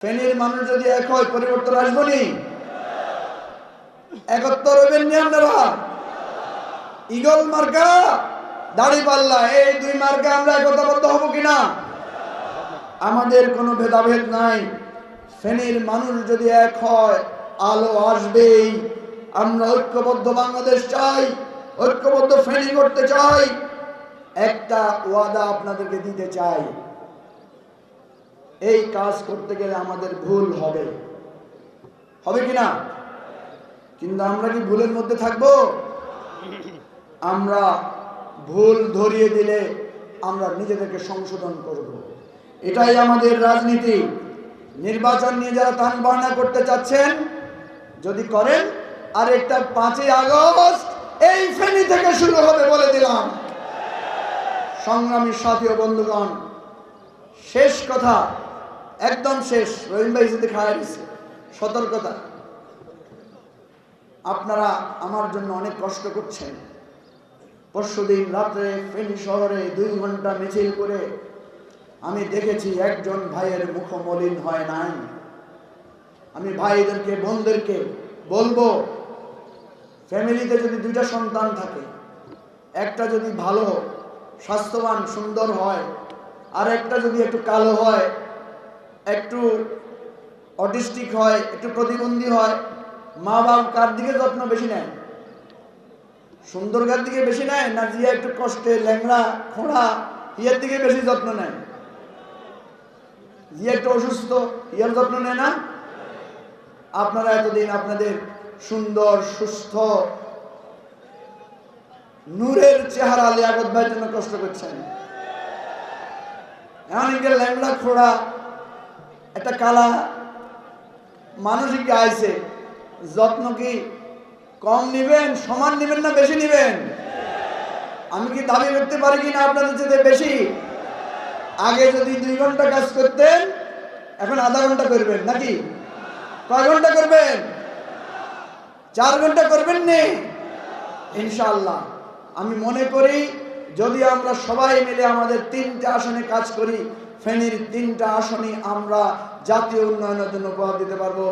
ফেনীর মানুষ যদি এক হয় পরিবর্তন আসবো নি? একত্র হইবেন নি আপনারা? ঈগল মার্কা, দাড়িপাল্লা, এই দুই মার্কা আমরা একতাবদ্ধ হব কিনা? আমাদের কোনো ভেদাভেদ নাই। ফেনীর মানুষ যদি এক হয় আলো আসবেই। আমরা ঐক্যবদ্ধ বাংলাদেশ চাই, ঐক্যবদ্ধ ফেনী করতে চাই। একটা ওয়াদা আপনাদেরকে দিতে চাই, এই কাজ করতে গেলে আমাদের ভুল হবে, হবে কিনা? কিন্তু আমরা কি ভুলের মধ্যে থাকবো? আমরা ভুল ধরিয়ে দিলে আমরা নিজেদেরকে সংশোধন করব। এটাই আমাদের রাজনীতি। নির্বাচন নিয়ে যারা টান বাহানা করতে চাচ্ছেন, যদি করেন, আর একটা 5ই আগস্ট এই ফেনী থেকে শুরু হবে বলে দিলাম। সংগ্রামী সাথী ও বন্ধুগণ, শেষ কথা, একদম শেষ। রহিম ভাই যদি খায় দিচ্ছে, সতর্কতা, আপনারা আমার জন্য অনেক কষ্ট করছেন। পরশুদিন রাত্রে ফেনী শহরে 2 ঘন্টা মিছিল করে আমি দেখেছি একজন ভাইয়ের মুখ মলিন হয় নাই। আমি ভাইদেরকে বোনদেরকে বলবো, ফ্যামিলিতে যদি 2টা সন্তান থাকে, একটা যদি ভালো স্বাস্থ্যবান সুন্দর হয়, আর একটা যদি একটু কালো হয়, একটু অটিস্টিক হয়, একটু প্রতিবন্ধী হয়, মা বাবা কার দিকে যত্ন বেশি নেয়? সুন্দরকার দিকে বেশি নেয় না জিয়া একটু কষ্টে ল্যাংড়া খোঁড়া ইয়ের দিকে বেশি যত্ন নেয়? জিয়া একটু অসুস্থ, ইয়ার যত্ন নেয় না? আপনারা এতদিন আপনাদের সুন্দর সুস্থ নূরের চেহারা লিয়াকত ভাইয়ের জন্য কষ্ট করছেন। এমন ল্যাংড়া খোঁড়া একটা কালা মানুষই আইছে, যত্ন কি কম নিবেন, সমান নিবেন না বেশি নিবেন? আমি কি দাবি করতে পারি কিনা আপনাদের চেয়ে বেশি? আগে যদি 2 ঘন্টা কাজ করতেন, এখন আধা ঘন্টা করবেন নাকি? কয় ঘন্টা করবেন? 4 ঘন্টা করবেন নি? ইনশাআল্লাহ আমি মনে করি যদি আমরা সবাই মিলে আমাদের 3টা আসনে কাজ করি, ফেনীর 3টা আসনই আমরা জাতীয় উন্নয়নের জন্য উপহার দিতে পারবো।